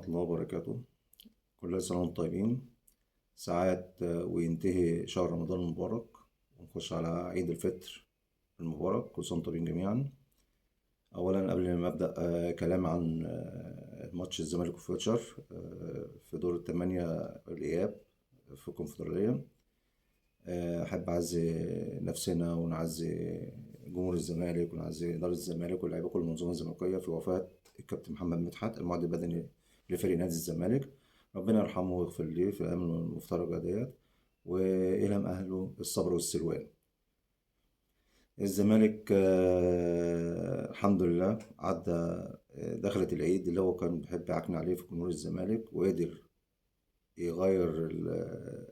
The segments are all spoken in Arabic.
الله وبركاته. كل سنة وانتم طيبين. ساعات وينتهي شهر رمضان المبارك ونخش على عيد الفطر المبارك. كل سنة وانتم طيبين جميعا. أولا قبل ما أبدأ كلام عن ماتش الزمالك وفيوتشر في دور الثمانية الإياب في الكونفدرالية. أحب أعزي نفسنا ونعزي جمهور الزمالك ونعزي إدارة الزمالك واللعيبة كل المنظومة الزمالكية في وفاة الكابتن محمد مدحت المعد البدني لفريق نادي الزمالك. ربنا يرحمه ويغفر ليه في الأيام المفترجة ديت وإلهم أهله الصبر والسلوان. الزمالك الحمد لله عدى دخلت العيد اللي هو كان بيحب يعكن عليه في جمهور الزمالك، وقدر يغير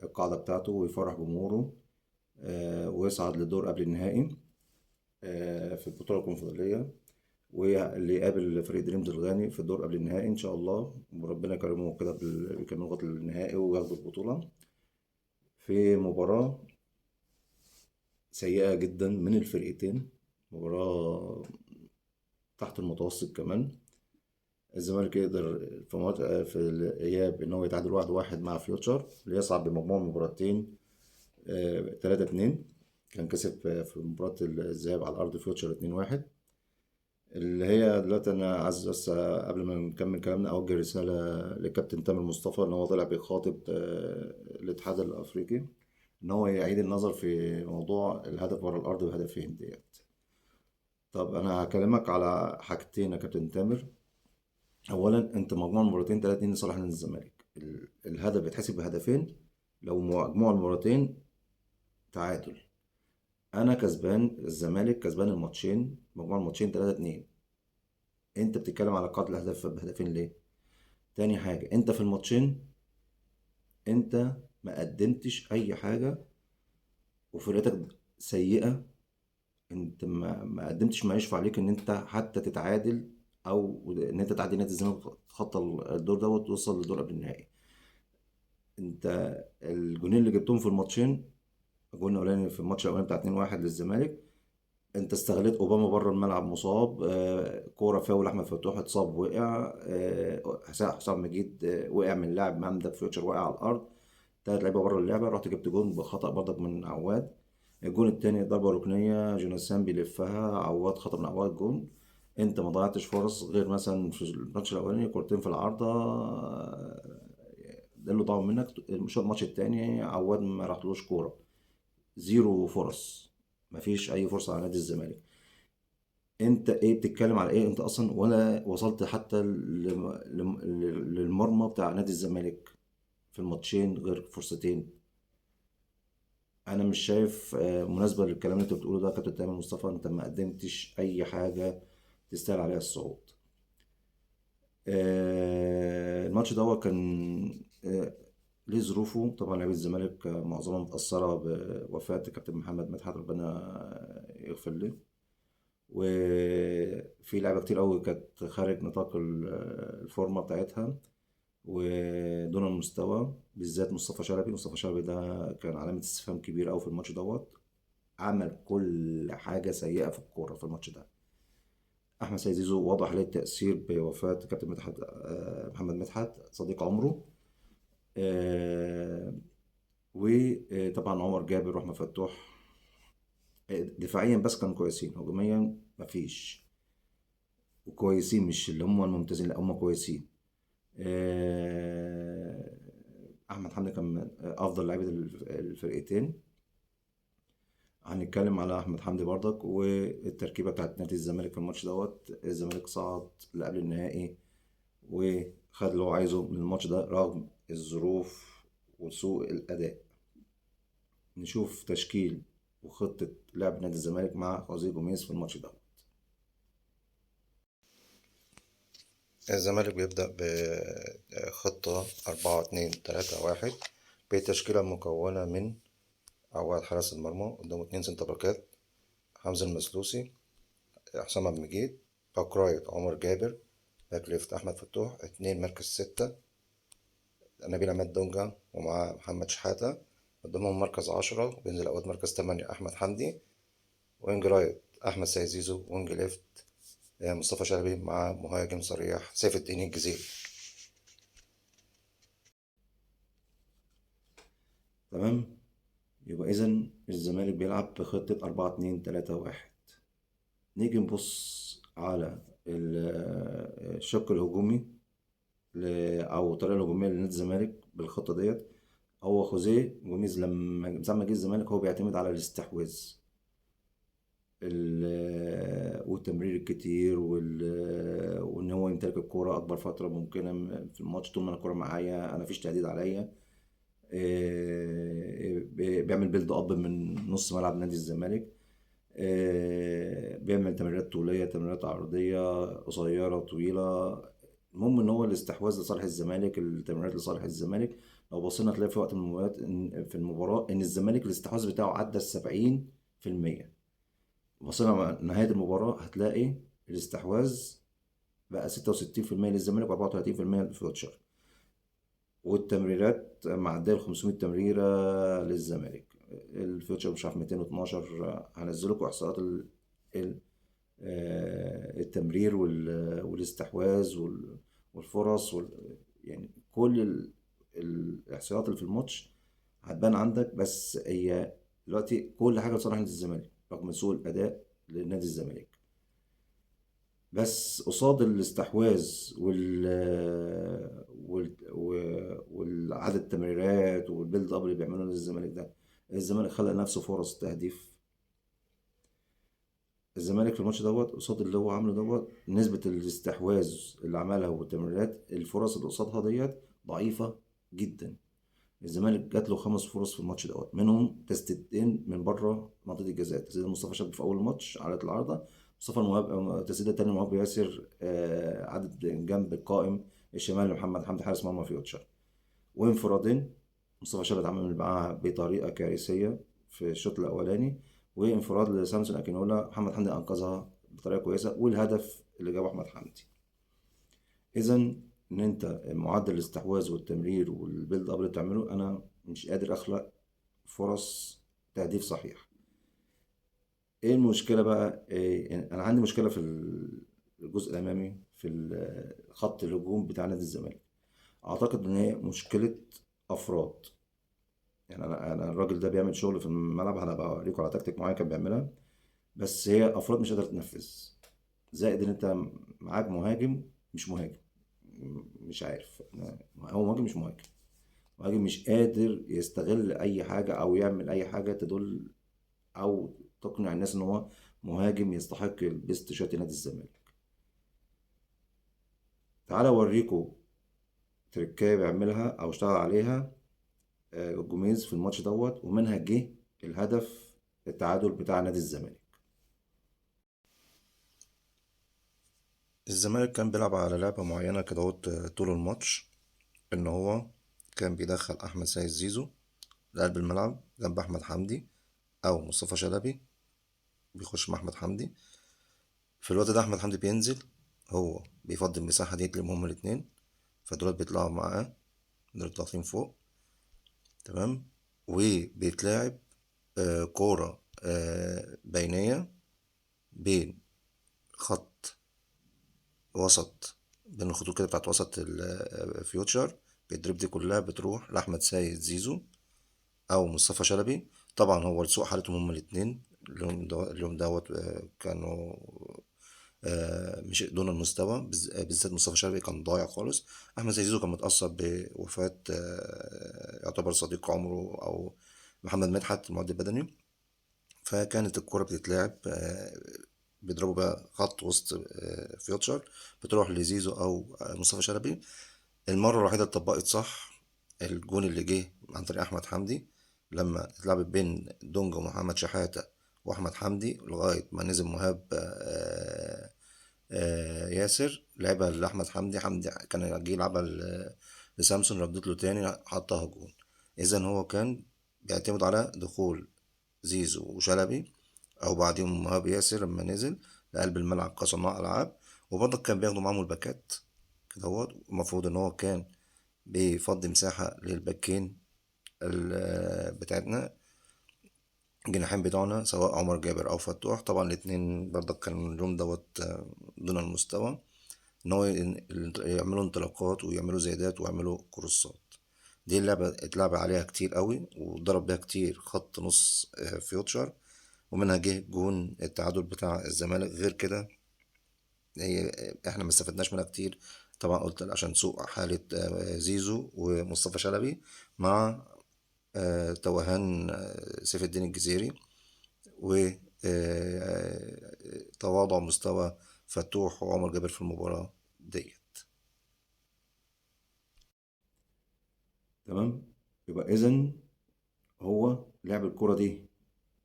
القاعدة بتاعته ويفرح جمهوره ويصعد للدور قبل النهائي في البطولة الكونفدرالية، واللي يقابل فريق دريمز الغاني في الدور قبل النهائي إن شاء الله، وربنا يكرمه كده يكملوا لغاية النهائي وياخدوا البطولة في مباراة سيئة جدا من الفرقتين، مباراة تحت المتوسط كمان. الزمالك يقدر في الإياب إن هو يتعادل 1-1 مع فيوتشر ليصعد بمجموع مباراتين 3-2. كان كسب في مباراة الذهاب على أرض فيوتشر 2-1. اللي هي دلوقتي أنا عايز بس قبل ما نكمل كلامنا أوجه رسالة للكابتن تامر مصطفى إن هو طلع بيخاطب الاتحاد الأفريقي إن هو يعيد النظر في موضوع الهدف ورا الأرض بهدفين ديت. طب أنا هكلمك على حاجتين يا كابتن تامر. أولا أنت مجموع المباراتين 3-2 لصالح نادي الزمالك، الهدف بيتحسب بهدفين لو مجموع المباراتين تعادل. انا كسبان، الزمالك كسبان الماتشين، مجموع الماتشين 3-2. انت بتتكلم على قاعدة الاهداف بهدفين ليه؟ تاني حاجة، انت في الماتشين انت ما قدمتش اي حاجة وفرقتك سيئة. انت ما قدمتش ما يشفع عليك ان انت حتى تتعادل او ان انت تعدي نادي الزمالك تتخطى الدور دوت وتوصل للدور قبل النهائي. انت الجونين اللي جبتهم في الماتشين، الجون الاولاني في الماتش الاولاني بتاع 2-1 للزمالك، انت استغليت اوباما بره الملعب مصاب، كوره فاول احمد فتوح اتصاب وقع، حسام مجيد وقع من لاعب مهمدك فيوتشر وقع على الارض، تلات لعيبه بره اللعبه، رحت جبت جون بخطا برضك من عواد. الجون التاني ضربه ركنيه جوناثان بيلفها، عواد خطا من عواد جون. انت ما ضيعتش فرص غير مثلا في الماتش الاولاني كورتين في العارضه ده اللي ضاعوا منك. الماتش التاني عواد ما راحلوش كوره، زيرو فرص، مفيش اي فرصه على نادي الزمالك. انت ايه بتتكلم على ايه؟ انت اصلا ولا وصلت حتى للمرمى بتاع نادي الزمالك في الماتشين غير فرصتين. انا مش شايف مناسبة للكلام اللي انت بتقوله ده يا كابتن تامر مصطفى. انت ما قدمتش اي حاجة تستاهل عليها الصعود. الماتش ده هو كان ليه ظروفه طبعا. لعيبة الزمالك معظمها متأثرة بوفاة الكابتن محمد مدحت، ربنا يغفر له. وفي لعبة كتير قوي كانت خارج نطاق الفورمة بتاعتها ودون المستوى، بالذات مصطفى شلبي. مصطفى شلبي ده كان علامة استفهام كبيرة قوي في الماتش دوت. عمل كل حاجة سيئة في الكورة في الماتش ده. أحمد سيد زيزو واضح عليه التأثير بوفاة كابتن مدحت، محمد مدحت صديق عمره. وطبعا عمر جابر واحمد فتوح دفاعيا بس كانوا كويسين، هجوميا مفيش. وكويسين مش اللي هم الممتازين، لا هم كويسين. احمد حمدي كان من افضل لعيبه الفرقتين. هنتكلم على احمد حمدي برضك والتركيبه بتاعت نادي الزمالك في الماتش دوت. الزمالك صعد لقبل النهائي وخد اللي هو عايزه من الماتش ده رغم الظروف وسوء الاداء. نشوف تشكيل وخطه لعب نادي الزمالك مع خوزيه جوميز في الماتش ده. الزمالك بيبدأ بخطة 4-2-3-1 بتشكيلة مكونة من عواد حارس المرمى، قدامه 2 سنتر باكات، حمزة المسلوسي، حسام عبد المجيد، باك رايت عمر جابر، باك ليفت أحمد فتوح، 2 مركز 6 نبيل عماد دونجا ومعاه محمد شحاتة، قدامهم مركز 10 بينزل أوقات مركز 8 أحمد حمدي، وينج رايت أحمد سيد زيزو، وينج ليفت مصطفى شلبي مع مهاجم صريح سيف الدين الجزيري. تمام. يبقى إذا الزمالك بيلعب بخطة 4-2-3-1. نيجي نبص على الشق الهجومي أو الطريقة الهجومية لنادي الزمالك بالخطة ديت. هو خوزيه جوميز لما من ساعة ما جه الزمالك هو بيعتمد على الاستحواذ والتمرير الكتير وان هو يمتلك الكرة اكبر فترة ممكنة في الماتش. طول ما الكرة معايا انا مفيش تهديد عليا. بيعمل بيلد اب من نص ملعب نادي الزمالك. بيعمل تمريرات طولية، تمريرات عرضية، قصيرة، طويلة. المهم ان هو الاستحواذ لصالح الزمالك، التمريرات لصالح الزمالك. لو بصينا تلاقي في وقت من المباريات في المباراة ان الزمالك الاستحواذ بتاعه عدى 70%. بصينا مع نهاية المباراة هتلاقي الاستحواذ بقى 66% للزمالك و34% للفيوتشر. والتمريرات معدية ال 500 تمريرة للزمالك. الفيوتشر مش عارف 212. هنزل لكم احصاءات التمرير والاستحواذ والفرص يعني كل الاحصائيات اللي في الماتش هتبان عندك. بس هي دلوقتي كل حاجة لصالح نادي الزمالك رغم سوء الأداء لنادي الزمالك. بس قصاد الاستحواذ والعدد التمريرات والبيلد اب اللي بيعملوه للزمالك ده، الزمالك خلق نفسه فرص تهديف. الزمالك في الماتش دوت قصاد اللي هو عامله دوت نسبة الاستحواذ اللي عملها والتمريرات، الفرص اللي قصادها ديت ضعيفة جدا. الزمالك جات له 5 فرص في الماتش دوت، منهم تسديدتين من بره منطقة الجزاء. تسديدة مصطفى شلبي في أول الماتش على العارضة، مصطفى المهاب تسديدة تانية مهاب ياسر عدت جنب القائم الشمال لمحمد حمدي حارس مرمى فيوتشر. وانفرادين مصطفى شلبي اتعامل معاها بطريقة كارثية في الشوط الأولاني، وانفراد لسامسون أكينولا محمد حمدي أنقذها بطريقة كويسة، والهدف اللي جابه أحمد حمدي. إذا إن أنت معدل الاستحواذ والتمرير والبيلد أب اللي بتعمله أنا مش قادر أخلق فرص تهديف صحيح. إيه المشكلة بقى؟ إيه أنا عندي مشكلة في الجزء الأمامي في خط الهجوم بتاع نادي الزمالك. أعتقد إن هي مشكلة أفراد. يعني أنا الراجل ده بيعمل شغل في الملعب، هنبقى أوريكم على تكتيك معين كان بيعملها. بس هي أفراد مش قادرة تنفذ. زائد إن أنت معاك مهاجم مش مهاجم. مش عارف هو مهاجم مش مهاجم. مهاجم مش قادر يستغل اي حاجة او يعمل اي حاجة تدل او تقنع الناس ان هو مهاجم يستحق البيست شوت نادي الزمالك. تعالى اوريكم تركاية بيعملها او اشتغل عليها جوميز في الماتش دوت، ومنها جه الهدف التعادل بتاع نادي الزمالك. الزمالك كان بيلعب على لعبة معينة كده طول الماتش. ان هو كان بيدخل احمد سيد زيزو لقلب الملعب جنب احمد حمدي او مصطفى شلبي، بيخش مع احمد حمدي. في الوقت ده احمد حمدي بينزل، هو بيفضي المساحه دي لهم هما الاتنين، فدولت بيطلعوا معاه، دول ضاغطين فوق. تمام. وبيتلعب كورة بينية بين خط وسط، بين الخطوط كده بتاعت وسط الفيوتشر. بيدرب دي كلها بتروح لأحمد سيد زيزو أو مصطفى شلبي. طبعا هو لسوء حالتهم هما الاتنين اليوم دوت كانوا مش دون المستوى. بالذات مصطفى شلبي كان ضايع خالص. احمد زي زيزو كان متأثر بوفاة يعتبر صديق عمره او محمد مدحت المعد البدني. فكانت الكرة بتتلعب بيضربوا بقى خط وسط فيوتشر، بتروح لزيزو او مصطفى شلبي. المرة الوحيدة اللي اتطبقت صح الجون اللي جه عن طريق احمد حمدي، لما اتلعبت بين دونج ومحمد شحاتة واحمد حمدي لغاية ما نزل مهاب ياسر لعبها لأحمد حمدي. حمدي كان جه يلعبها لسامسون، ردت له تاني حطها جون. إذا هو كان بيعتمد على دخول زيزو وشلبي أو بعديهم مهاب ياسر لما نزل لقلب الملعب كصناع ألعاب. وبرضه كان بياخدوا معاهم الباكات كده. هو المفروض إن هو كان بيفضي مساحة للباكين بتاعتنا، الجناحين بتوعنا، سواء عمر جابر أو فتوح. طبعا الاتنين برضك كانوا اليوم دوت دون المستوى. ان هو يعملوا انطلاقات ويعملوا زيادات ويعملوا كروسات. دي اللعبة اتلعب عليها كتير قوي وضرب بيها كتير خط نص فيوتشر، ومنها جه جون التعادل بتاع الزمالك. غير كده هي احنا ما استفدناش منها كتير. طبعا قلت عشان سوء حالة زيزو ومصطفى شلبي مع توهان سيف الدين الجزيري، وتواضع مستوى فتوح وعمر جابر في المباراة ديت. تمام. يبقى اذا هو لعب الكرة دي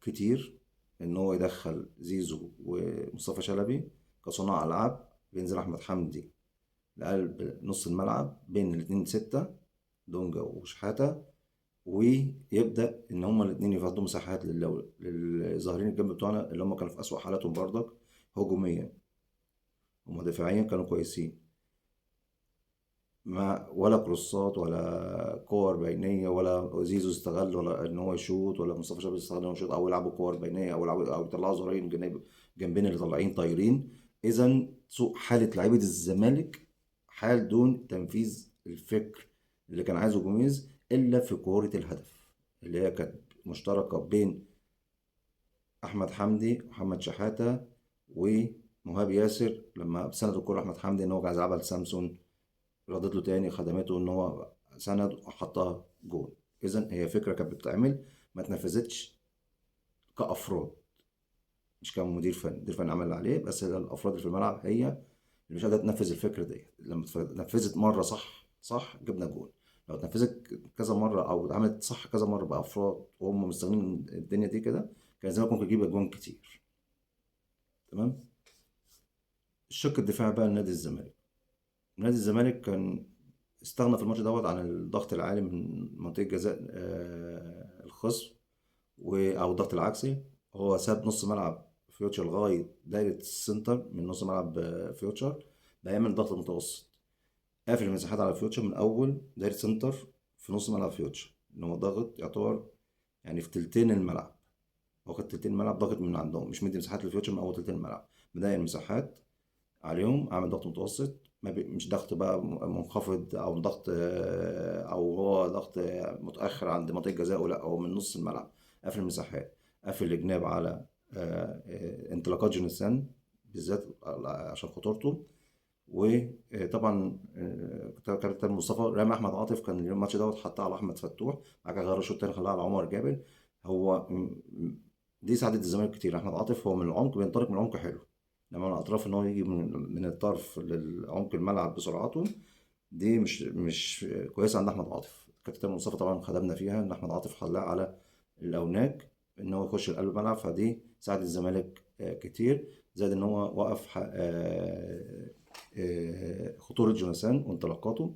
كتير، ان هو يدخل زيزو ومصطفى شلبي كصناع العاب، بينزل احمد حمدي لقلب نص الملعب بين الاتنين ستة، دونجا وشحاتة، ويبدأ إن هما الاتنين يفضوا مساحات للظاهرين الجنب بتوعنا اللي هما كانوا في أسوأ حالاتهم برضك هجوميا. هما دفاعيا كانوا كويسين، ما ولا كروسات ولا كور بينية، ولا زيزو استغل ولا إن هو يشوط، ولا مصطفى شلبي استغل إن هو يشوط، أو يلعبوا كور بينية، أو يلعبوا أو يطلعوا ظهرين جنبين اللي طالعين طايرين. إذا سوء حالة لعيبة الزمالك حال دون تنفيذ الفكر اللي كان عايزه جوميز، إلا في كورة الهدف اللي هي كانت مشتركة بين أحمد حمدي ومحمد شحاتة ومهاب ياسر. لما سند الكورة أحمد حمدي إن هو عايز يلعبها لسامسون، ردت له تاني خدمته ان هو سند وحطها جول. اذا هي فكره كانت بتتعمل، ما اتنفذتش كافراد، مش كمدير فني. مدير فني عمل اللي عليه، بس الافراد اللي في الملعب هي اللي مش قادره تنفذ الفكره دي. لما اتنفذت مره صح صح جبنا جول. لو اتنفذت كذا مره او اتعملت صح كذا مره بافراد وهم مستغلين الدنيا دي كده، كان زمان ممكن يجيب اجوان كتير. تمام. الشق الدفاعي بقى لنادي الزمالك. نادي الزمالك كان استغنى في الماتش دوت عن الضغط العالي من منطقة جزاء الخصم، أو الضغط العكسي. هو ساب نص ملعب فيوتشر لغاية دايرة السنتر من نص ملعب فيوتشر، بيعمل ضغط متوسط، قافل المساحات على فيوتشر من أول دايرة سنتر في نص ملعب فيوتشر. إن هو ضاغط يعتبر يعني في تلتين الملعب، واخد تلتين الملعب ضاغط من عندهم، مش مدي مساحات للفيوتشر من أول تلتين الملعب، بداية المساحات عليهم، اعمل ضغط متوسط. ما بي... مش ضغط بقى منخفض او ضغط او هو ضغط متاخر عند منطقه جزاء، لا هو من نص الملعب، قافل المساحات، قافل الجناب على انطلاقات جوناثان بالذات عشان خطورته. وطبعا كابتن مصطفى رامي احمد عاطف، كان الماتش دوت حطها على احمد فتوح، بعد كده غير الشوط التاني خلاها على عمر جابر. هو دي ساعدت الزمالك كتير. احمد عاطف هو من العمق بينطلق من العمق حلو، لما من الاطراف ان هو يجي من الطرف للعمق الملعب بسرعته، دي مش كويسه عند احمد عاطف. كابتن مصطفى طبعا خدمنا فيها ان احمد عاطف خلاها على الاوناج ان هو يخش قلب الملعب، فدي ساعد الزمالك كتير. زائد ان هو وقف خطورة جوناثان وانطلاقاته.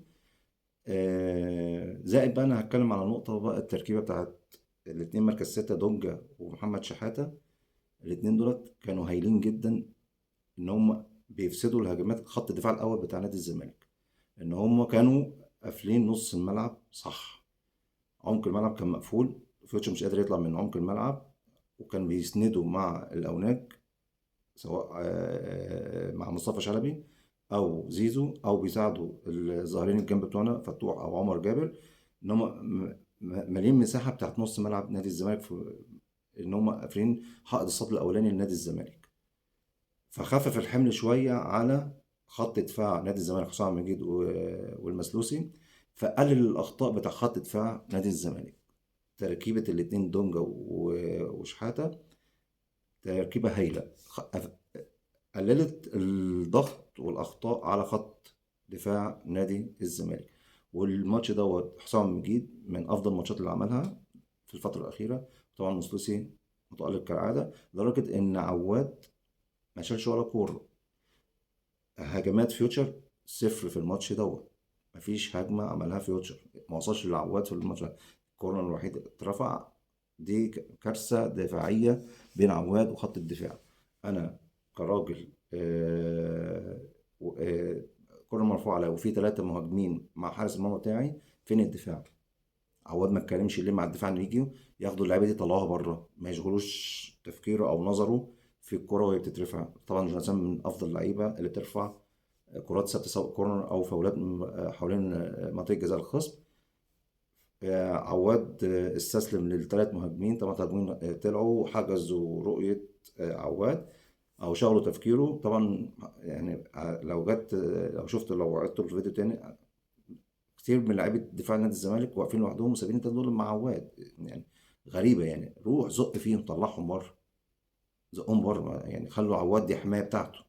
زائد بقى انا هتكلم على نقطة بقى التركيبة بتاعت الاتنين مركز ستة، دونجا ومحمد شحاتة. الاتنين دولت كانوا هايلين جدا ان هم بيفسدوا الهجمات، خط الدفاع الاول بتاع نادي الزمالك، ان هم كانوا قافلين نص الملعب صح. عمق الملعب كان مقفول، فيوتشر مش قادر يطلع من عمق الملعب، وكان بيسندوا مع الاوناج، سواء مع مصطفى شلبي او زيزو، او بيساعدوا الظاهرين الجنب بتوعنا فتوح او عمر جابر، ان هم مالين مساحه بتاعت نص ملعب نادي الزمالك، في ان هم قافلين حائط الصد الاولاني لنادي الزمالك. فخفف الحمل شويه على خط دفاع نادي الزمالك، حسام مجيد والمسلوسي، فقلل الاخطاء بتاع خط دفاع نادي الزمالك. تركيبه الاتنين دونجا وشحاته تركيبه هايله، قللت الضغط والأخطاء على خط دفاع نادي الزمالك. والماتش دوت حسام مجيد من أفضل الماتشات اللي عملها في الفترة الأخيرة. طبعا مصلوسي متألق كالعادة، لدرجة إن عواد ما شالش ولا كورة. هجمات فيوتشر صفر في الماتش دوت، مفيش هجمة عملها فيوتشر، ما وصلش لعواد في الماتش ده. الكورنر الوحيد اترفع، دي كارثة دفاعية بين عواد وخط الدفاع. أنا كراجل كورنر مرفوع عليا وفي ثلاثة مهاجمين مع حارس المرمى بتاعي، فين الدفاع؟ عواد ما اتكلمش ليه مع الدفاع انه يجي ياخدوا اللعيبه دي يطلعوها بره، ما يشغلوش تفكيره او نظره في الكره وهي بتترفع. طبعا جوناثان من افضل اللعيبه اللي بترفع كرات ثابته، سواء كورنر او فاولات حوالين منطقه جزاء الخصم. عواد استسلم للثلاث مهاجمين. طبعا المهاجمين طلعوا حجزوا رؤية عواد او شغلوا تفكيره طبعا. يعني لو جت لو شفت لو عدت الفيديو تاني، كتير من لعيبه دفاع نادي الزمالك واقفين لوحدهم وسايبين التلاته دول مع عواد. يعني غريبه، يعني روح زق فيهم، طلعهم بره، زقهم بره، يعني خلوا عواد دي حمايه بتاعته.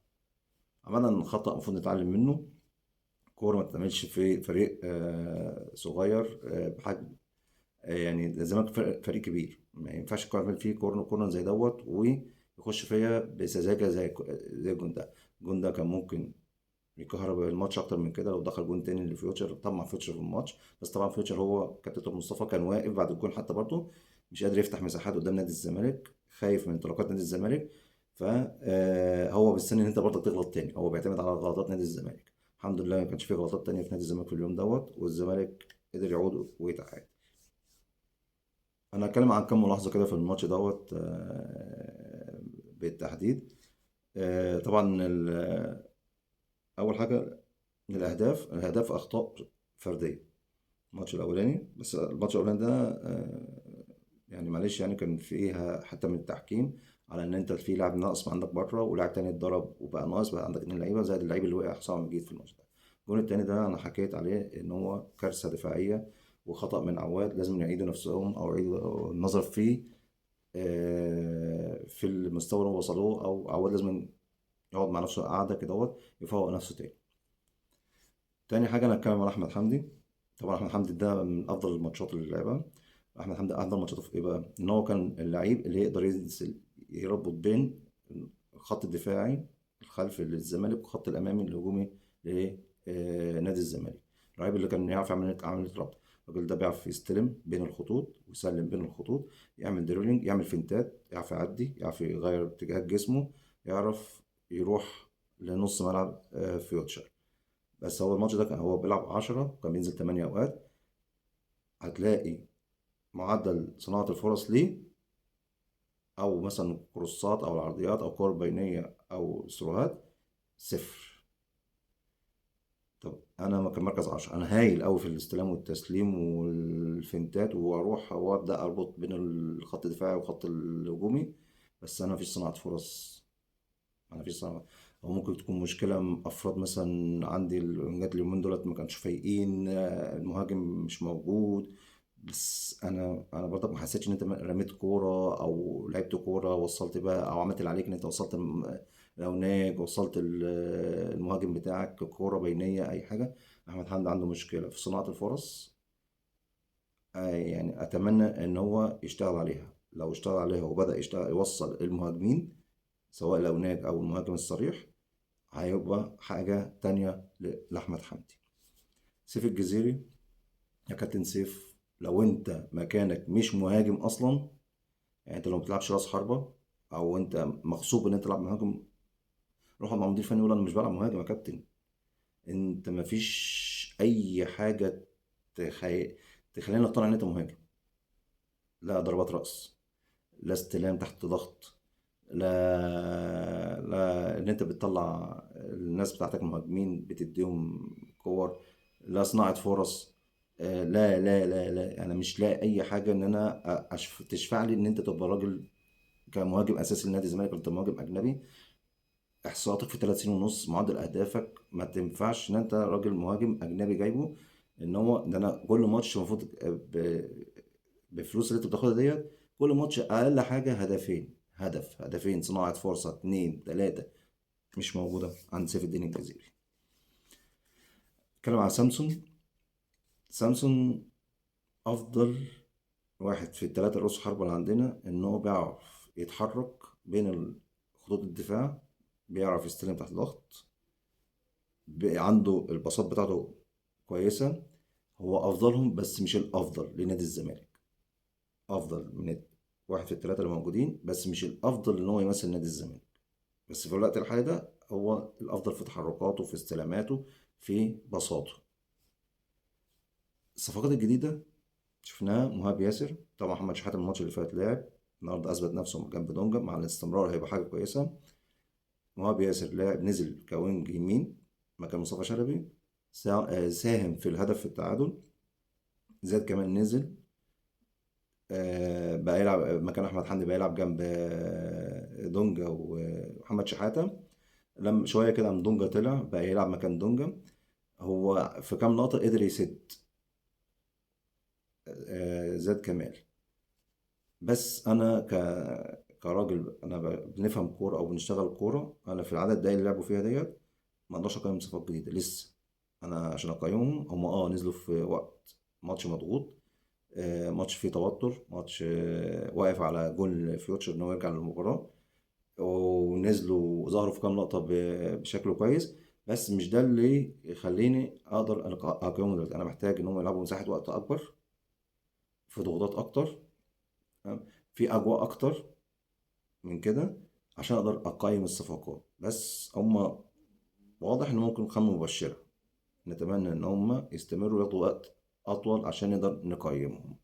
عملنا خطأ المفروض نتعلم منه. كورة ما تتعملش في فريق صغير بحجم يعني الزمالك فريق كبير. ما ينفعش الكورة تعمل فيه كورنر زي دوت ويخش فيا بسذاجة زي الجون ده. الجون ده كان ممكن يكهرب الماتش اكتر من كده لو دخل جون تاني لفيوتشر. طبعا فيوتشر في الماتش، بس طبعا فيوتشر هو كابتن مصطفى كان واقف بعد الجون حتى برضه مش قادر يفتح مساحات قدام نادي الزمالك، خايف من انطلاقات نادي الزمالك. فهو مستني ان انت برضه تغلط تاني، هو بيعتمد على غلطات نادي الزمالك. الحمد لله ما كانش فيه غلطات تانية في نادي الزمالك في اليوم دوت، والزمالك قدر يعود ويتعادل. انا هتكلم عن كام ملاحظة كده في الماتش دوت بالتحديد. طبعا اول حاجة الاهداف اخطاء فرديه الماتش الاولاني. بس الماتش الاولاني ده يعني معلش يعني كان فيها حتى من التحكيم على ان انت في لاعب ناقص عندك بره ولاعب تاني اتضرب وبقى ناقص، بقى عندك اتنين لعيبه زائد اللعيب اللي وقع حسام مجيد في الماتش ده. الجون التاني ده انا حكيت عليه ان هو كارثه دفاعيه وخطأ من عواد، لازم يعيدوا نفسهم او يعيدوا النظر فيه في المستوى اللي هم وصلوه، او عواد لازم يقعد مع نفسه قعده كده يفوق نفسه تاني. تاني حاجة أنا هتكلم على أحمد حمدي. طبعا أحمد حمدي ده من أفضل الماتشات اللي لعبها. أحمد حمدي أفضل ماتشاته في إيه بقى؟ إن هو كان اللعيب اللي يقدر ينزل يربط بين الخط الدفاعي الخلفي للزمالك والخط الأمامي الهجومي لنادي الزمالك. اللعيب اللي كان يعرف يعمل عملية ربط. الراجل ده بيعرف يستلم بين الخطوط ويسلم بين الخطوط، يعمل دريبلينج، يعمل فينتات، يعرف يعدي، يعرف يغير اتجاه جسمه، يعرف يروح لنص ملعب فيوتشر. بس هو الماتش ده كان هو بيلعب 10 وكان بينزل 8 أوقات. هتلاقي معدل صناعة الفرص ليه أو مثلا كروسات أو العرضيات أو كور بينية أو سروهات صفر. طب أنا ما كان مركز 10، أنا هايل أوي في الاستلام والتسليم والفنتات وأروح وأبدأ أربط بين الخط الدفاعي والخط الهجومي، بس أنا مفيش صناعة فرص. انا في صعب. او ممكن تكون مشكله افراد مثلا عندي الوينجات اليومين دولت ما كانش فايقين، المهاجم مش موجود. بس انا برضك ما حسيتش ان انت رميت كوره او لعبت كوره وصلت بقى او عملت اللي عليك ان انت وصلت الاوناج، وصلت المهاجم بتاعك كوره بينيه اي حاجه. احمد حمدي عنده مشكله في صناعه الفرص. يعني اتمنى ان هو يشتغل عليها. لو اشتغل عليها وبدأ يشتغل يوصل المهاجمين سواء الاوناج او المهاجم الصريح، هيبقى حاجة تانية لأحمد حمدي. سيف الجزيري، يا كابتن سيف، لو انت مكانك مش مهاجم اصلا، يعني انت لو ما بتلعبش راس حربة او انت مغصوب ان انت تلعب مهاجم، روح مع مدير فني يقول انا مش بلعب مهاجم يا كابتن. انت مفيش اي حاجة تخليني اقتنع ان انت مهاجم. لا ضربات رأس، لا استلام تحت ضغط، لا ان انت بتطلع الناس بتاعتك المهاجمين بتديهم كور، لا صناعة فرص. لا انا مش لاقي اي حاجة ان انا تشفع لي ان انت تبقى راجل كمهاجم اساسي لنادي الزمالك. انت مهاجم اجنبي، احصائياتك في 3 سنين ونص، معدل اهدافك ما تنفعش ان انت راجل مهاجم اجنبي جايبه. ان هو ده انا كل ماتش المفروض بفلوس اللي انت بتاخدها ديت كل ماتش اقل حاجه هدفين، هدفين صناعه فرصه، اتنين تلاته، مش موجوده عند سيف الدين الجزيري. اتكلم على سامسون. سامسون افضل واحد في الثلاثه رؤوس حربة اللي عندنا، ان هو بيعرف يتحرك بين خطوط الدفاع، بيعرف يستلم تحت ضغط، عنده الباصات بتاعته كويسه. هو افضلهم بس مش الافضل لنادي الزمالك. افضل من واحد في الثلاثه اللي موجودين بس مش الافضل ان هو يمثل نادي الزمالك. بس في الوقت الحالي ده هو الافضل في تحركاته، في استلاماته، في بساطه. الصفقات الجديده شفناها مهاب ياسر. طبعا محمد شحاته الماتش اللي فات لعب، النهارده اثبت نفسه جنب دونجا، مع الاستمرار هيبقى حاجه كويسه. مهاب ياسر لاعب نزل كوينج يمين مكان مصطفى شلبي، ساهم في الهدف في التعادل. زياد كمال نزل، بقى يلعب مكان احمد حمدي، بقى يلعب جنب دونجا ومحمد شحاته. لما شويه كده من دونجا طلع بقى يلعب مكان دونجا. هو في كام لقطه قدر يسد زياد كمال. بس انا كراجل، انا بنفهم كوره او بنشتغل كوره، انا في العدد الدقايق اللي لعبوا فيها ديت ما اقدرش اقيم صفات جديده لسه. انا عشان اقيمهم، هم نزلوا في وقت ماتش مضغوط، ماتش فيه توتر، ماتش واقف على جول فيوتشر ان هو يرجع للمباراة، ونزلوا وظهروا في كام لقطة بشكل كويس. بس مش ده اللي يخليني اقدر اقيمهم دلوقتي. انا محتاج ان هم يلعبوا مساحة وقت اكبر، في ضغوطات اكتر، تمام؟ في اجواء اكتر من كده، عشان اقدر اقيم الصفقات. بس هم واضح ان ممكن خامة مبشرة. نتمنى ان هم يستمروا ياخدوا وقت اطول عشان نقدر نقيمهم.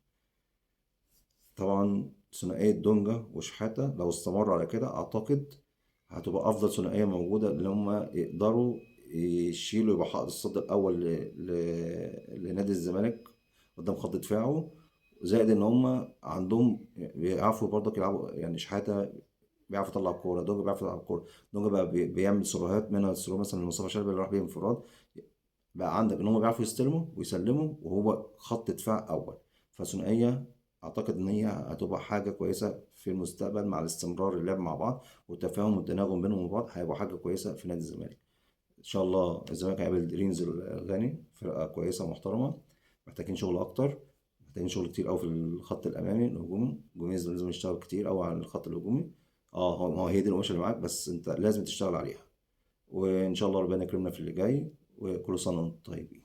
طبعا ثنائية دونجا وشحاتة لو استمروا على كده، أعتقد هتبقى أفضل ثنائية موجودة، اللي هم يقدروا يشيلوا، يبقى حائط الصد الأول لنادي الزمالك قدام خط دفاعه. زائد إن هم عندهم بيعرفوا برضك يلعبوا، يعني شحاتة بيعرف يطلع الكورة، دونجا بيعرف يلعب الكورة. دونجا بقى بيعمل سيروهات، منها السيرو مثلا لمصطفى شلبي اللي راح بيه انفراد. بقى عندك ان هم بيعرفوا يستلموا ويسلموا، وهو خط دفاع اول. فثنائيه اعتقد ان هي هتبقى حاجه كويسه في المستقبل، مع الاستمرار اللعب مع بعض والتفاهم والتناغم بينهم وبين بعض، هيبقى حاجه كويسه في نادي الزمالك. ان شاء الله الزمالك هيقابل دريمز الغاني، فرقه كويسه محترمه. محتاجين شغل اكتر، محتاجين شغل كتير قوي في الخط الامامي الهجومي. الجوميز لازم يشتغل كتير قوي على الخط الهجومي. هي دي القماشه اللي معاك، بس انت لازم تشتغل عليها. وان شاء الله ربنا يكرمنا في اللي جاي، وكل سنه وانتم طيبين.